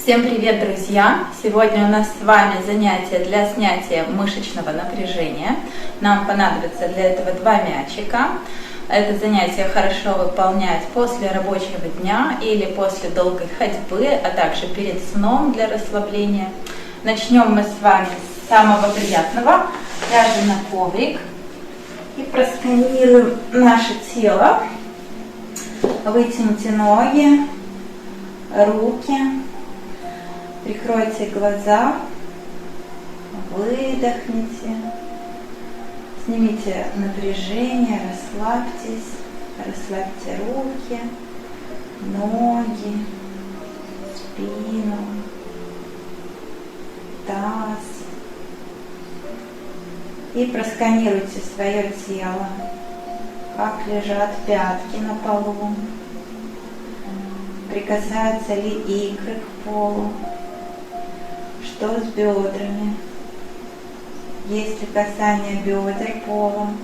Всем привет, друзья! Сегодня у нас с вами занятие для снятия мышечного напряжения. Нам понадобится для этого 2 мячика. Это занятие хорошо выполнять после рабочего дня или после долгой ходьбы, а также перед сном для расслабления. Начнем мы с вами с самого приятного. Ляжем на коврик и просканируем наше тело. Вытяните ноги, руки. Прикройте глаза, выдохните, снимите напряжение, расслабьтесь, расслабьте руки, ноги, спину, таз. И просканируйте свое тело, как лежат пятки на полу, прикасаются ли икры к полу. Что с бедрами? Есть ли касание бедер полом?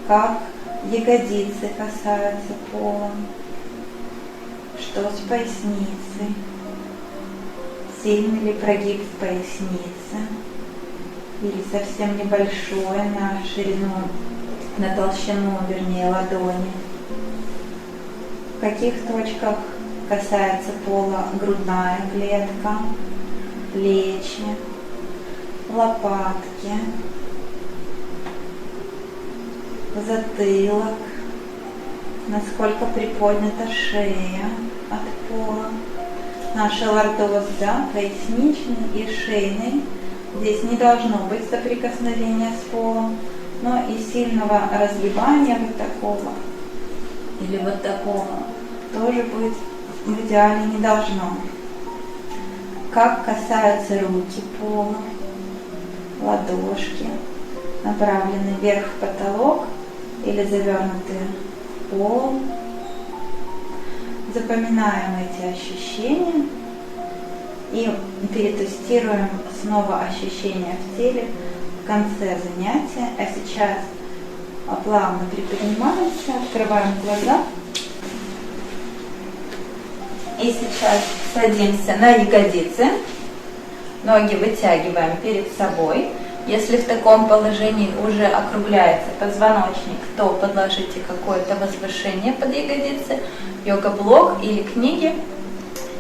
Как ягодицы касаются полом? Что с поясницей? Сильный ли прогиб в пояснице? Или совсем небольшой на ширину, на толщину, вернее, ладони? В каких точках касается пола грудная клетка, плечи, лопатки, затылок, насколько приподнята шея от пола. Наши лордоз, поясничный и шейный. Здесь не должно быть соприкосновения с полом, но и сильного разгибания вот такого или вот такого тоже быть в идеале не должно. Как касаются руки пола, ладошки, направлены вверх в потолок или завернуты в пол. Запоминаем эти ощущения и перетестируем снова ощущения в теле в конце занятия. А сейчас плавно приподнимаемся, открываем глаза. И сейчас садимся на ягодицы, ноги вытягиваем перед собой. Если в таком положении уже округляется позвоночник, то подложите какое-то возвышение под ягодицы, йога-блок или книги.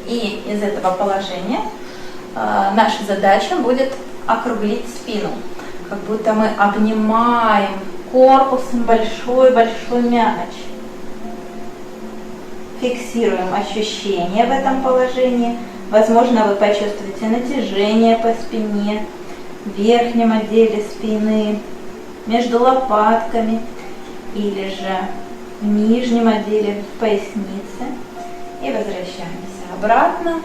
И из этого положения наша задача будет округлить спину, как будто мы обнимаем корпусом большой-большой мяч. Фиксируем ощущения в этом положении. Возможно, вы почувствуете натяжение по спине, в верхнем отделе спины, между лопатками или же в нижнем отделе в пояснице. И возвращаемся обратно.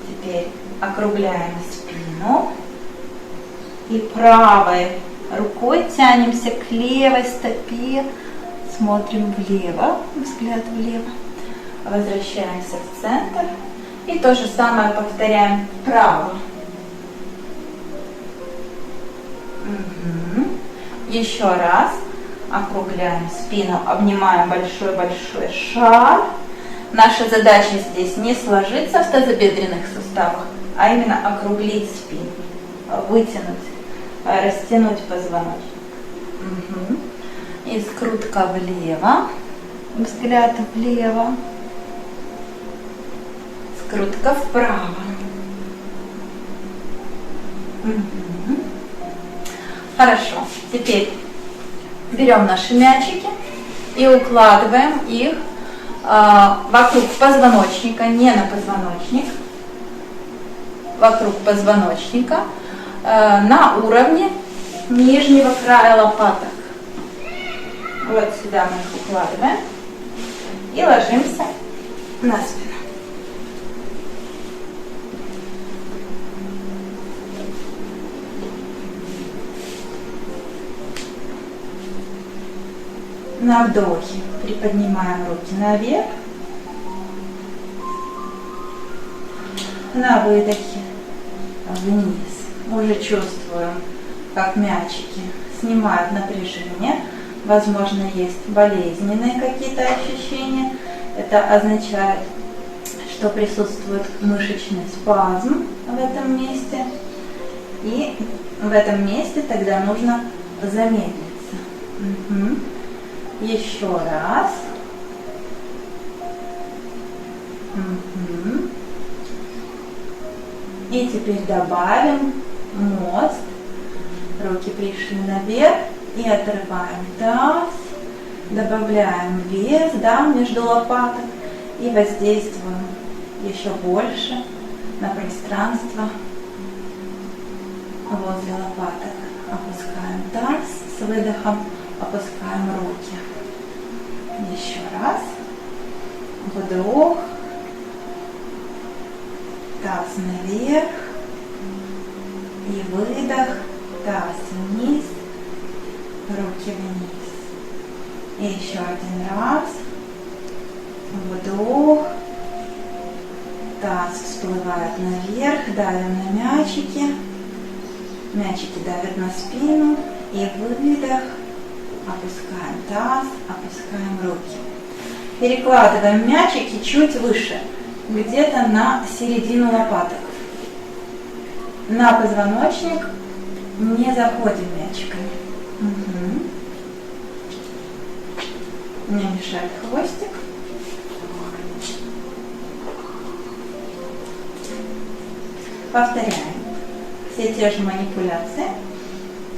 Теперь округляем спину. И правой рукой тянемся к левой стопе. Смотрим влево, взгляд влево. Возвращаемся в центр. И то же самое повторяем вправо. Еще раз. Округляем спину, обнимаем большой-большой шар. Наша задача здесь не сложиться в тазобедренных суставах, а именно округлить спину, вытянуть, растянуть позвоночник. И скрутка влево, взгляд влево, скрутка вправо. Хорошо, теперь берем наши мячики и укладываем их вокруг позвоночника, не на позвоночник, вокруг позвоночника, на уровне нижнего края лопаток. Вот сюда мы их укладываем и ложимся на спину. На вдохе приподнимаем руки наверх, на выдохе вниз. Уже чувствуем, как мячики снимают напряжение. Возможно, есть болезненные какие-то ощущения. Это означает, что присутствует мышечный спазм в этом месте. И в этом месте тогда нужно замедлиться. Еще раз. И теперь добавим мост. Руки пришли наверх и отрываем таз. Добавляем вес, да, между лопаток и воздействуем еще больше на пространство возле лопаток. Опускаем таз, с выдохом опускаем руки. Еще раз. Вдох. Таз наверх. И выдох. Таз вниз. Руки вниз. И еще один раз. Вдох. Таз всплывает наверх. Давим на мячики. Мячики давят на спину. И выдох. Опускаем таз. Опускаем руки. Перекладываем мячики чуть выше. Где-то на середину лопаток. На позвоночник не заходим мячиками. Не мешает хвостик. Повторяем. Все те же манипуляции.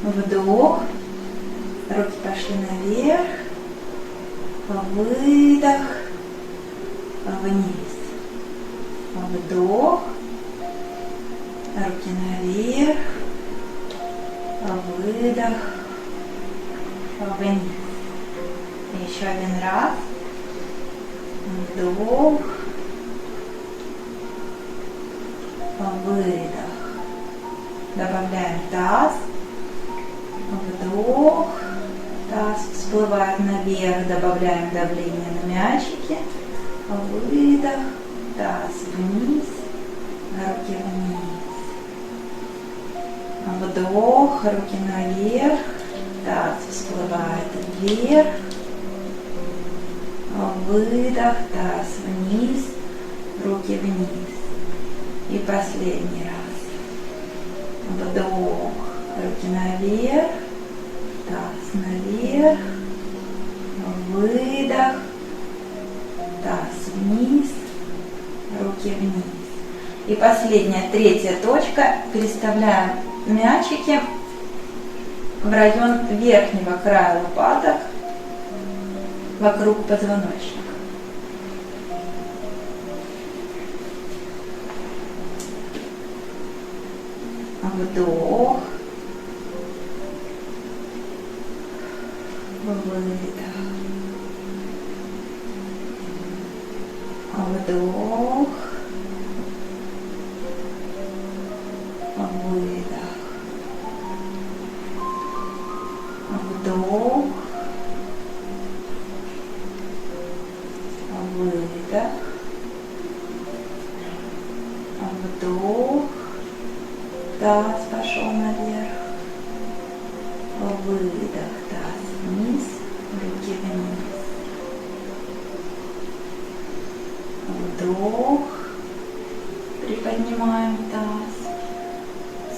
Вдох. Руки пошли наверх. Выдох. Вниз. Вдох. Руки наверх. Выдох. Вниз. Еще один раз. Вдох. Выдох. Добавляем таз. Вдох. Таз всплывает наверх. Добавляем давление на мячики. Выдох. Таз вниз. Руки вниз. Вдох. Руки наверх. Таз всплывает вверх. Выдох. Таз вниз. Руки вниз. И последний раз. Вдох. Руки наверх. Таз наверх. Выдох. Таз вниз. Руки вниз. И последняя, третья точка. Переставляем мячики в район верхнего края лопаток вокруг позвоночника. Вдох. Выдох. Вдох. Выдох. Вдох. Выдох. Вдох. Таз пошел наверх. Выдох. Таз вниз. Руки вниз. Вдох. Приподнимаем таз.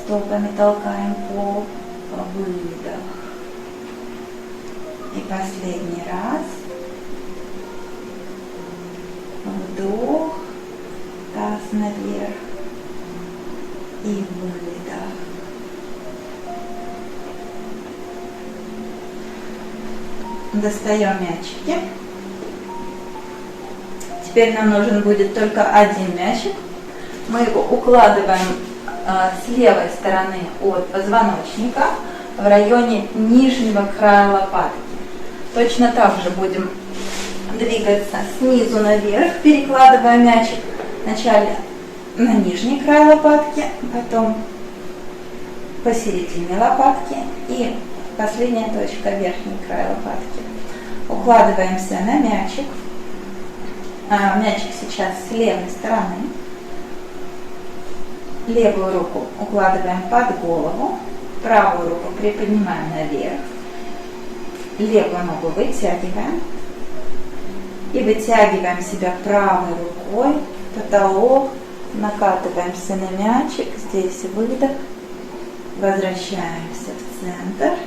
Стопами толкаем пол. Выдох. И последний раз. Вдох. Таз наверх. И выдох. Достаем мячики. Теперь нам нужен будет только один мячик. Мы его укладываем с левой стороны от позвоночника в районе нижнего края лопатки. Точно так же будем двигаться снизу наверх, перекладывая мячик вначале на нижний край лопатки, потом посередине лопатки и последняя точка верхний край лопатки. Укладываемся на мячик. Мячик сейчас с левой стороны. Левую руку укладываем под голову, правую руку приподнимаем наверх, левую ногу вытягиваем и вытягиваем себя правой рукой потолок, накатываемся на мячик, здесь выдох, возвращаемся в центр.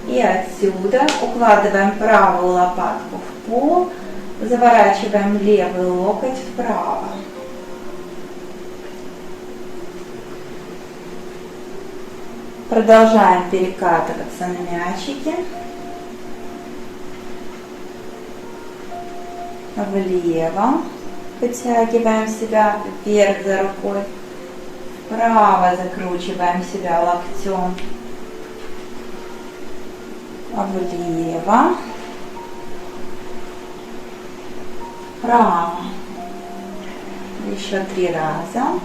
И отсюда укладываем правую лопатку в пол, заворачиваем левый локоть вправо. Продолжаем перекатываться на мячике. Влево. Вытягиваем себя вверх за рукой. Вправо закручиваем себя локтем. Влево. Вправо. Еще 3 раза.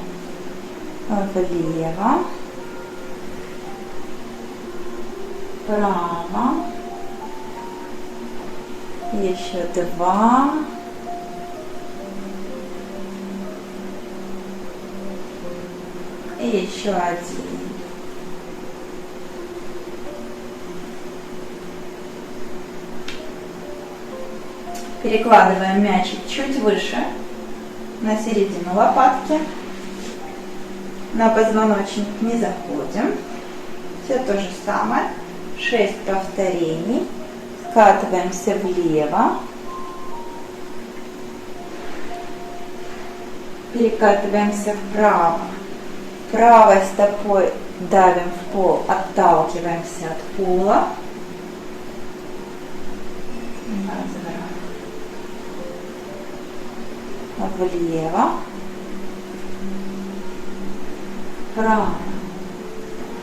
Влево. Вправо. Еще 2. И еще 1. Перекладываем мячик чуть выше, на середину лопатки. На позвоночник не заходим. Все то же самое. 6 повторений. Скатываемся влево. Перекатываемся вправо. Правой стопой давим в пол, отталкиваемся от пола. Влево. Вправо.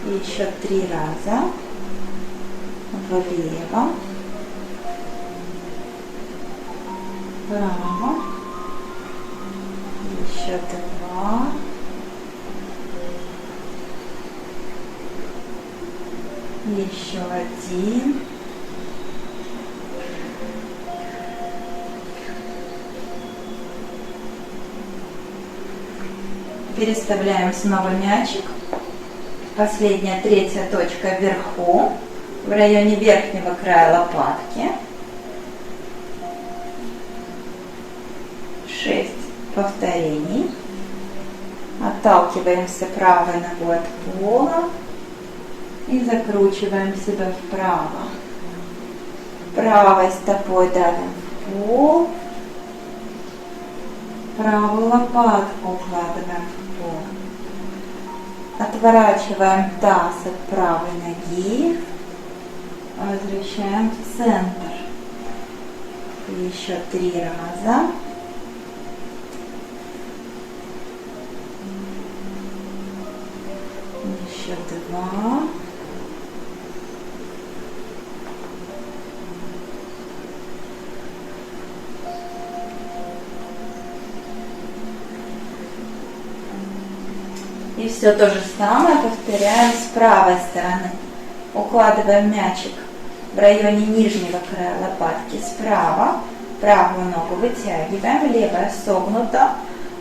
Еще 3 раза. Влево. Вправо. Еще 2. Еще 1. Переставляем снова мячик. Последняя, 3-я точка вверху, в районе верхнего края лопатки. 6 повторений. Отталкиваемся правой ногой от пола и закручиваем себя вправо. Правой стопой давим в пол. Правую лопатку укладываем в пол. Отворачиваем таз от правой ноги. Возвращаем в центр. Еще 3 раза. Еще 2. И все то же самое повторяем с правой стороны. Укладываем мячик в районе нижнего края лопатки справа. Правую ногу вытягиваем, левая согнута.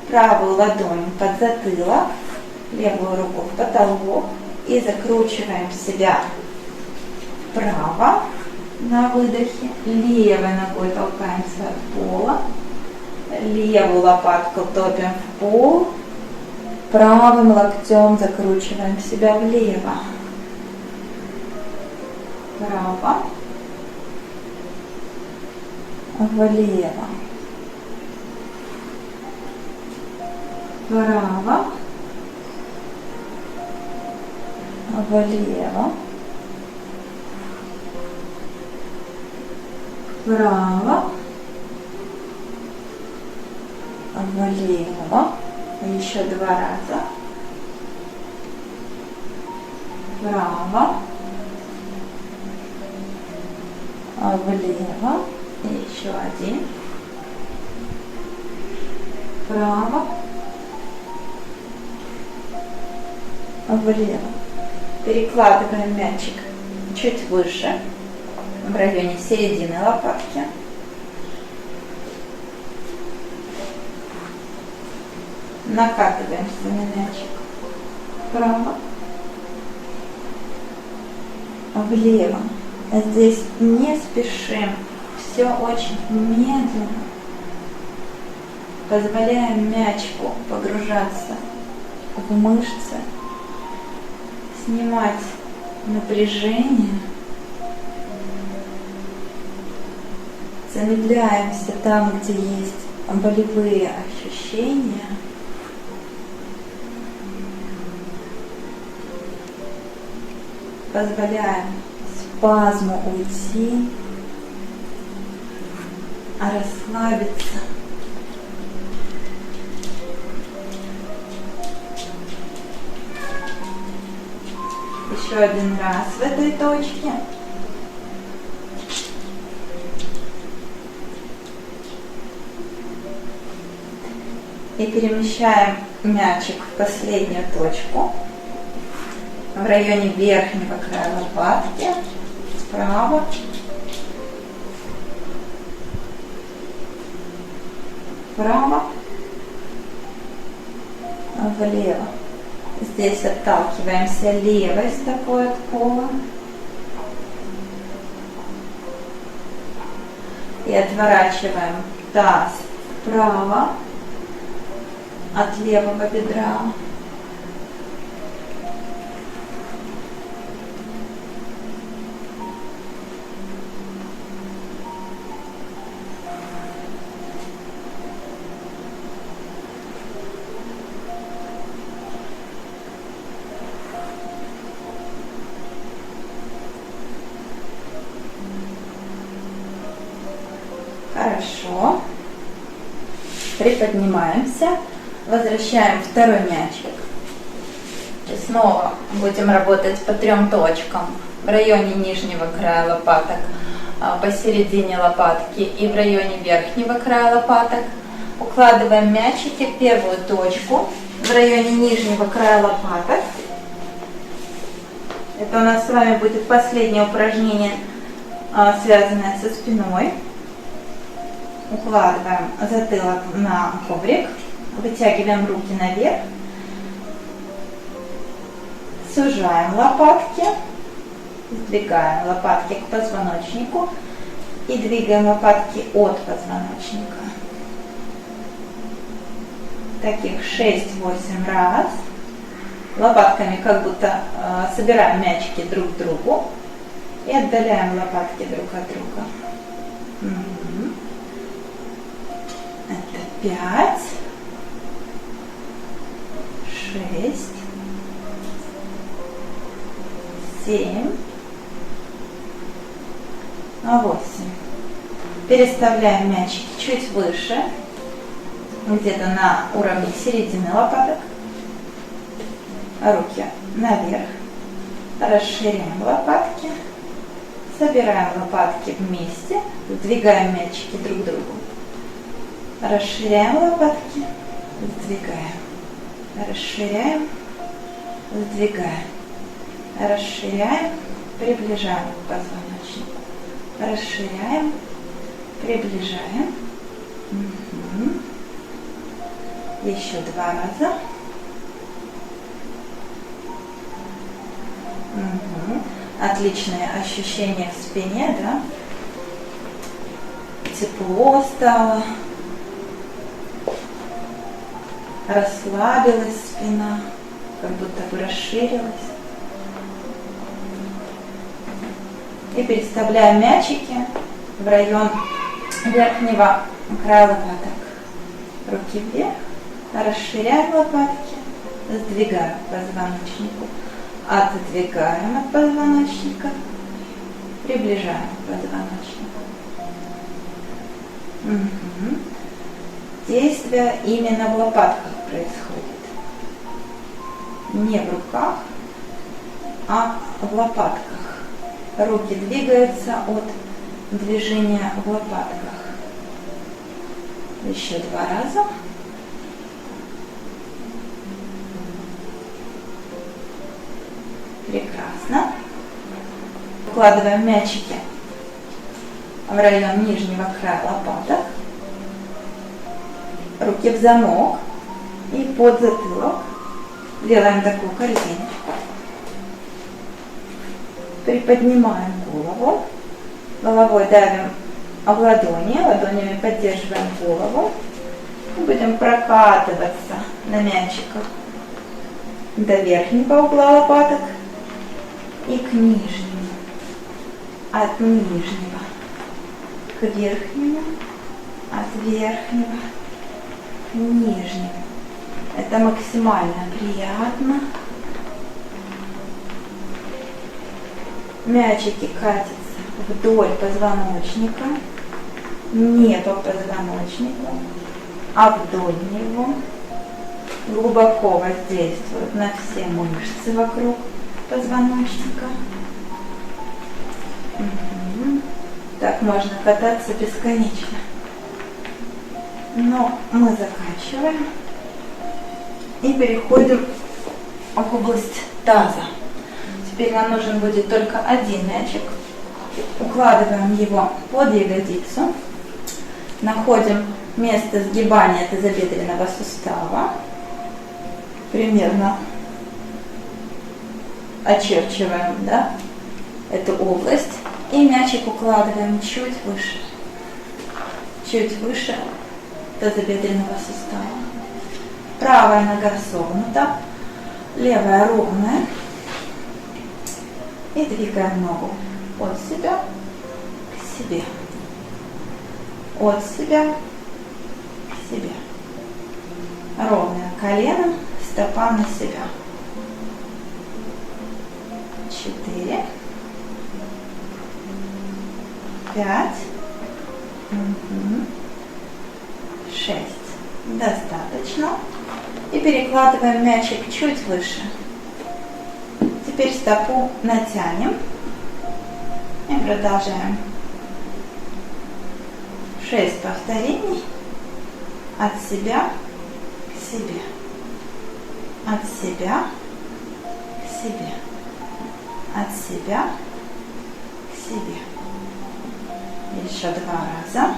Правую ладонь под затылок, левую руку в потолок. И закручиваем себя вправо на выдохе. Левой ногой толкаемся от пола. Левую лопатку топим в пол. Правым локтем закручиваем себя влево. Вправо. Влево. Вправо. Влево. Вправо. Влево. Еще 2 раза. Вправо. Влево. И еще 1. Вправо. Влево. Перекладываем мячик чуть выше, в районе середины лопатки. Накатываемся на мячик. Вправо. Влево. Здесь не спешим. Все очень медленно. Позволяем мячику погружаться в мышцы, снимать напряжение. Замедляемся там, где есть болевые ощущения. Позволяем спазму уйти, расслабиться. Еще один раз в этой точке. И перемещаем мячик в последнюю точку, в районе верхнего края лопатки, справа. Вправо, влево. Здесь отталкиваемся левой стопой от пола. И отворачиваем таз вправо от левого бедра. Хорошо. Приподнимаемся. Возвращаем второй мячик. И снова будем работать по 3 точкам. В районе нижнего края лопаток, посередине лопатки и в районе верхнего края лопаток. Укладываем мячики в первую точку в районе нижнего края лопаток. Это у нас с вами будет последнее упражнение, связанное со спиной. Укладываем затылок на коврик, вытягиваем руки наверх, сужаем лопатки, сдвигаем лопатки к позвоночнику и двигаем лопатки от позвоночника. Таких 6-8 раз. Лопатками как будто собираем мячики друг к другу и отдаляем лопатки друг от друга. Это 5, 6, 7, 8. Переставляем мячики чуть выше, где-то на уровне середины лопаток. Руки наверх. Расширяем лопатки. Собираем лопатки вместе. Сдвигаем мячики друг к другу. Расширяем лопатки. Сдвигаем. Расширяем. Сдвигаем. Расширяем. Приближаем к позвоночнику. Расширяем. Приближаем. Еще 2 раза. Отличное ощущение в спине, да? Тепло стало. Расслабилась спина, как будто бы расширилась. И переставляем мячики в район верхнего края лопаток. Руки вверх, расширяем лопатки, сдвигаем к позвоночнику, отодвигаем от позвоночника, приближаем к позвоночнику. Действие именно в лопатках происходит. Не в руках, а в лопатках. Руки двигаются от движения в лопатках. Еще 2 раза. Прекрасно. Укладываем мячики в район нижнего края лопаток. Руки в замок и под затылок. Делаем такую корзиночку. Приподнимаем голову. Головой давим в ладони, ладонями поддерживаем голову. Будем прокатываться на мячиках до верхнего угла лопаток и к нижнему. От нижнего к верхнему, от верхнего к нижнему. Это максимально приятно. Мячики катятся вдоль позвоночника, не по позвоночнику, а вдоль него. Глубоко воздействуют на все мышцы вокруг позвоночника. Так можно кататься бесконечно. Но мы заканчиваем и переходим в область таза. Теперь нам нужен будет только один мячик. Укладываем его под ягодицу. Находим место сгибания тазобедренного сустава. Примерно очерчиваем, да, эту область. И мячик укладываем чуть выше тазобедренного сустава. Правая нога согнута, левая ровная. И двигаем ногу от себя к себе. От себя к себе. Ровное колено, стопа на себя. 4, 5, 6. Достаточно. И перекладываем мячик чуть выше. Теперь стопу натянем и продолжаем. 6 повторений от себя к себе. От себя к себе. От себя к себе. Еще 2 раза.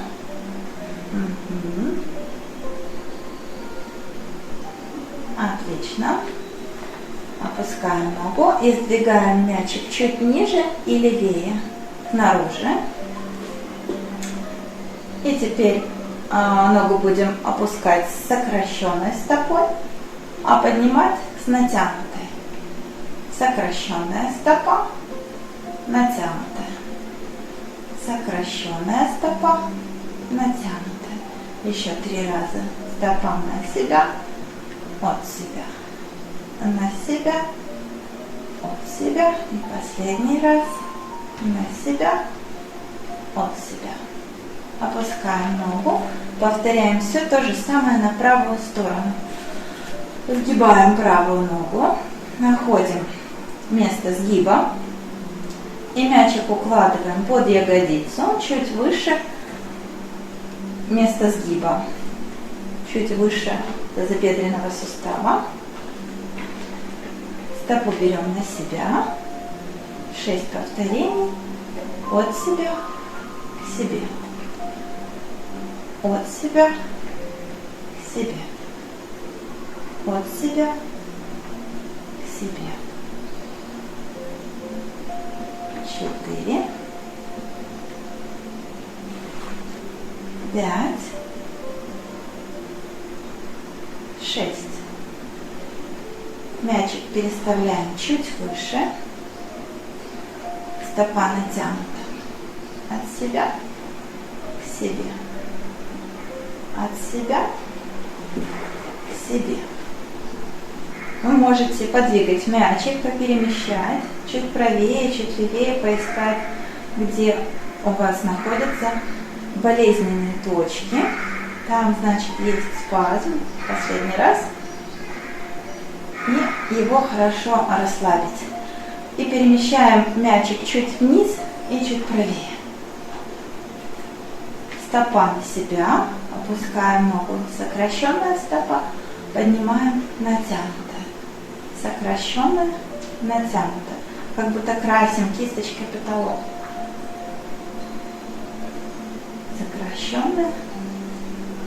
Отлично. Опускаем ногу и сдвигаем мячик чуть ниже и левее, снаружи. И теперь ногу будем опускать с сокращенной стопой, а поднимать с натянутой. Сокращенная стопа, натянутая. Сокращенная стопа, натянутая. Еще 3 раза. Стопа на себя, от себя. На себя, от себя. И последний раз. На себя, от себя. Опускаем ногу. Повторяем все то же самое на правую сторону. Сгибаем правую ногу. Находим место сгиба. И мячик укладываем под ягодицу. Чуть выше места сгиба. Чуть выше тазобедренного сустава. Стопу берем на себя. 6 повторений. От себя к себе. От себя к себе. От себя к себе. 4, 5, 6. Мячик переставляем чуть выше. Стопа натянута. От себя к себе. От себя к себе. Вы можете подвигать мячик, поперемещать, чуть правее, чуть левее, поискать, где у вас находятся болезненные точки. Там, значит, есть спазм. Последний раз. И его хорошо расслабить. И перемещаем мячик чуть вниз и чуть правее. Стопа на себя. Опускаем ногу. Сокращенная стопа. Поднимаем натянутая. Сокращенная, натянутая. Как будто красим кисточкой потолок. Сокращенная,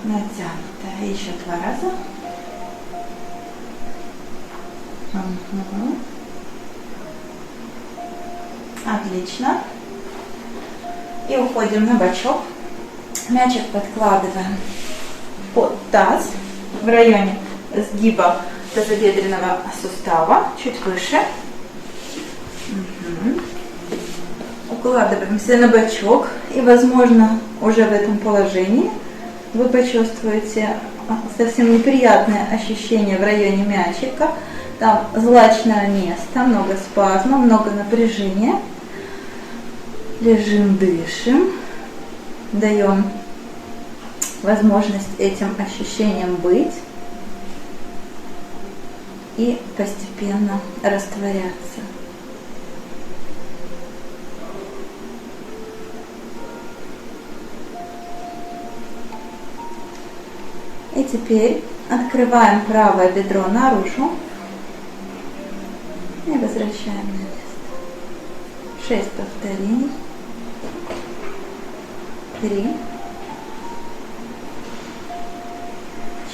натянутая. Еще 2 раза. Отлично. И уходим на бочок. Мячик подкладываем под таз в районе сгиба тазобедренного сустава, чуть выше. Укладываемся на бочок, и, возможно, уже в этом положении вы почувствуете совсем неприятное ощущение в районе мячика. Там злачное место, много спазма, много напряжения. Лежим, дышим, даем возможность этим ощущениям быть и постепенно растворяться. И теперь открываем правое бедро наружу и возвращаем на место. 6 повторений. 3,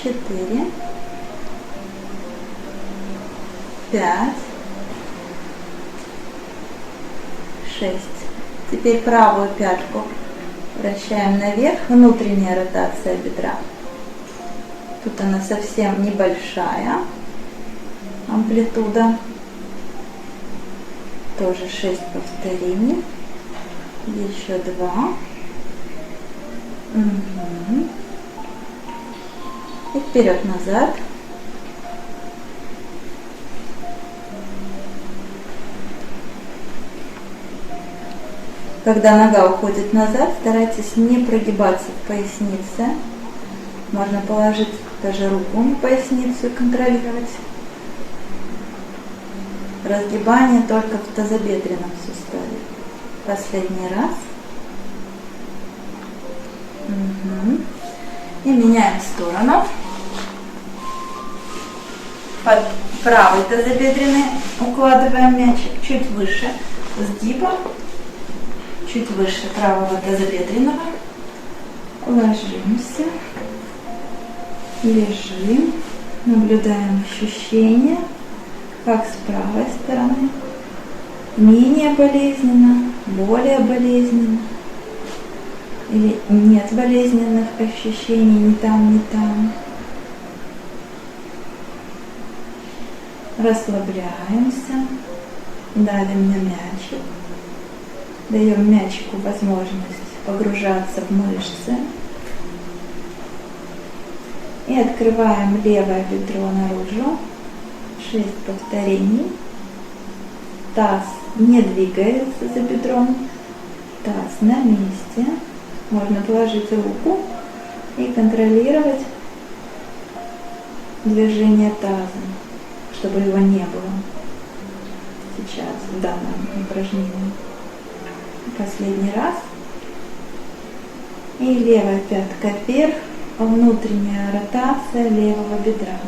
4, 5, 6. Теперь правую пятку вращаем наверх, внутренняя ротация бедра. Тут она совсем небольшая амплитуда. Тоже 6 повторений. Еще 2. И вперед-назад. Когда нога уходит назад, старайтесь не прогибаться в пояснице. Можно положить даже руку на поясницу и контролировать. Разгибание только в тазобедренном суставе. Последний раз. И меняем сторону. Под правый тазобедренный укладываем мячик чуть выше сгиба, чуть выше правого тазобедренного. Ложимся, лежим, наблюдаем ощущения, как с правой стороны, менее болезненно, более болезненно, или нет болезненных ощущений ни там, ни там. Расслабляемся, давим на мячик, даем мячику возможность погружаться в мышцы. И открываем левое бедро наружу. 6 повторений. Таз не двигается за бедром. Таз на месте. Можно положить руку и контролировать движение таза, чтобы его не было сейчас в данном упражнении. Последний раз. И левая пятка вверх, внутренняя ротация левого бедра.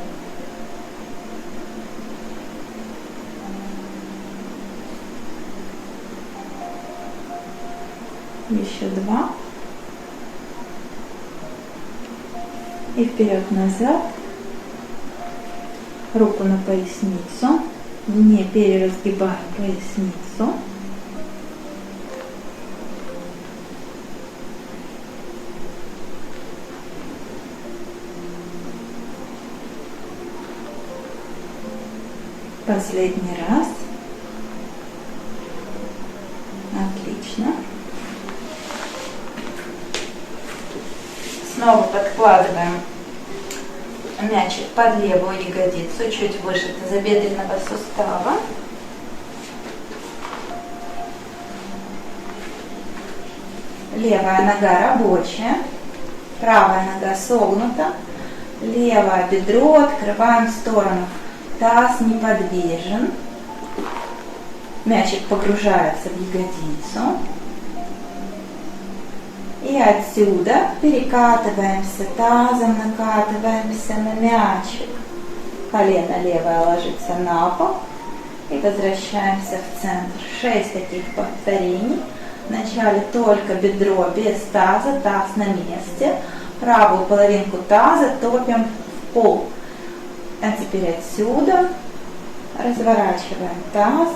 Еще 2. И вперед-назад. Руку на поясницу. Не переразгибаем поясницу. Последний раз. Отлично. Снова подкладываем мячик под левую ягодицу, чуть выше тазобедренного сустава. Левая нога рабочая, правая нога согнута, левое бедро открываем в сторону. Таз неподвижен, мячик погружается в ягодицу. И отсюда перекатываемся тазом, накатываемся на мячик. Колено левое ложится на пол. И возвращаемся в центр. 6 таких повторений. Вначале только бедро без таза, таз на месте. Правую половинку таза топим в пол. А теперь отсюда разворачиваем таз,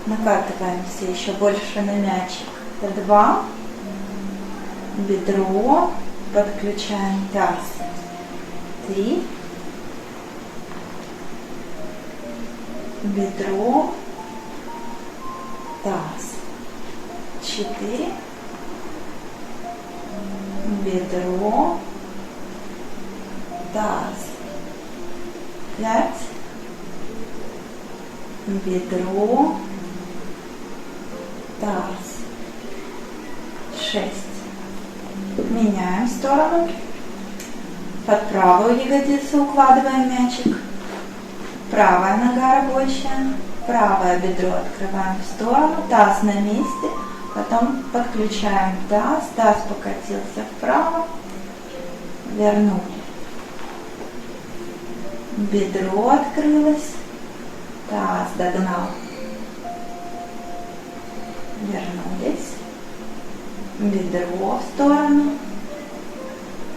накатываемся еще больше на мячик. Это 2. Бедро, подключаем таз. 3, бедро, таз, 4, бедро, таз, 5, бедро, таз, 6. Меняем сторону. Под правую ягодицу укладываем мячик. Правая нога рабочая. Правое бедро открываем в сторону. Таз на месте. Потом подключаем таз. Таз покатился вправо. Вернули. Бедро открылось. Таз догнал. Вернулись. Бедро в сторону.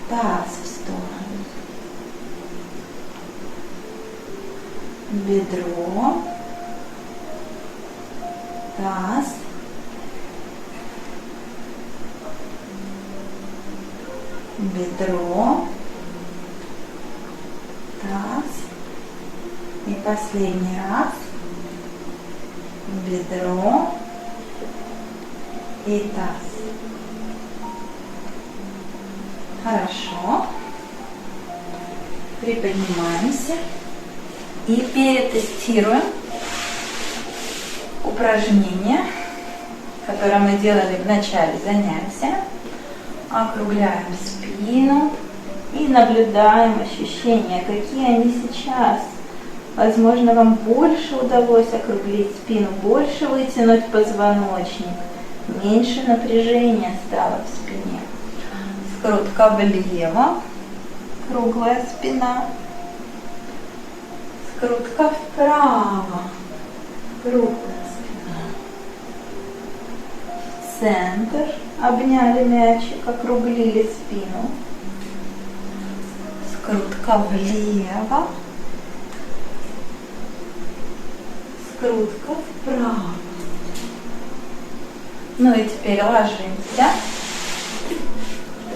Таз в сторону. Бедро. Таз. Бедро. Таз. И последний раз. Бедро и таз. Хорошо. Приподнимаемся и перетестируем упражнение, которое мы делали в начале занятия. Округляем спину и наблюдаем ощущения, какие они сейчас. Возможно, вам больше удалось округлить спину, больше вытянуть позвоночник, меньше напряжения стало в спине. Скрутка влево, круглая спина. Скрутка вправо, круглая спина. Центр, обняли мячик, округлили спину. Скрутка влево. Скрутка вправо. Ну и теперь ложимся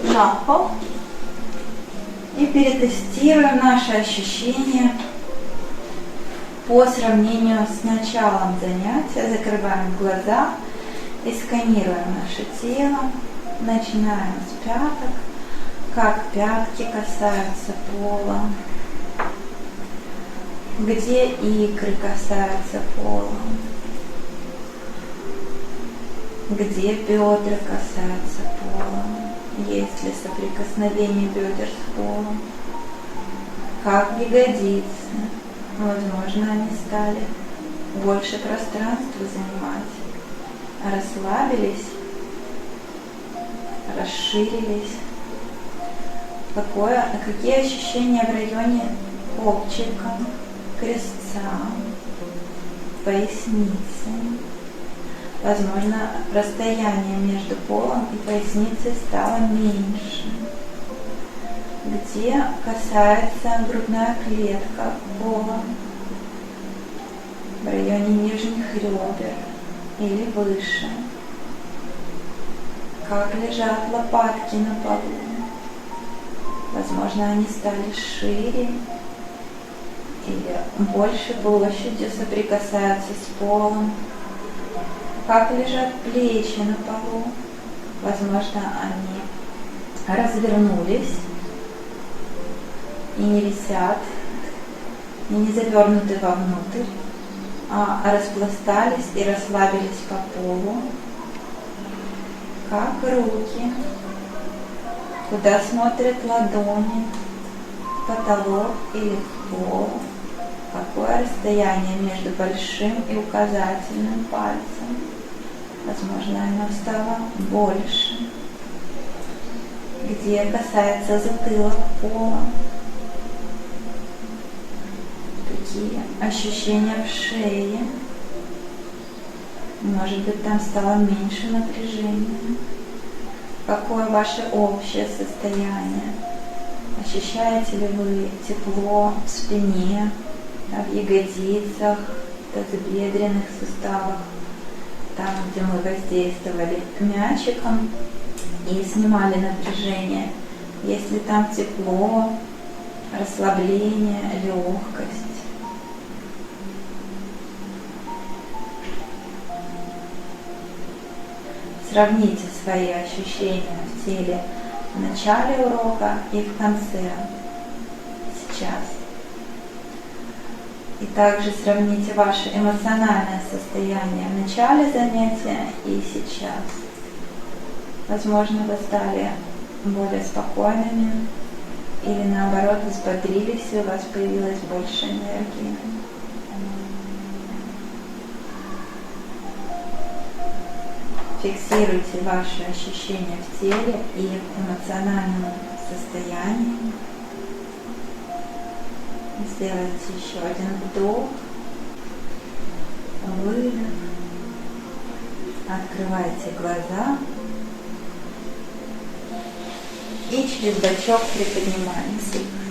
на пол и перетестируем наши ощущения по сравнению с началом занятия. Закрываем глаза и сканируем наше тело. Начинаем с пяток, как пятки касаются пола. Где икры касаются пола, где бедра касаются пола, есть ли соприкосновение бедер с полом, как ягодицы, возможно, они стали больше пространства занимать, расслабились, расширились, какие ощущения в районе копчика, крестца, поясницы. Возможно, расстояние между полом и поясницей стало меньше. Где касается грудная клетка пола, в районе нижних ребер или выше. Как лежат лопатки на полу. Возможно, они стали шире или больше площадью соприкасаются с полом. Как лежат плечи на полу. Возможно, они развернулись и не висят, и не завернуты вовнутрь, а распластались и расслабились по полу. Как руки, куда смотрят ладони, потолок или пол. Какое расстояние между большим и указательным пальцем. Возможно, оно стало больше. Где касается затылок пола. Какие ощущения в шее. Может быть, там стало меньше напряжения. Какое ваше общее состояние? Ощущаете ли вы тепло в спине, в ягодицах, тазобедренных суставах, там, где мы воздействовали мячиком и снимали напряжение? Если там тепло, расслабление, легкость. Сравните свои ощущения в теле в начале урока и в конце, сейчас. И также сравните ваше эмоциональное состояние в начале занятия и сейчас. Возможно, вы стали более спокойными или наоборот взбодрились, и у вас появилась больше энергии. Фиксируйте ваши ощущения в теле и в эмоциональном состоянии. Сделайте еще один вдох, выдох. Открывайте глаза и через бочок приподнимаемся.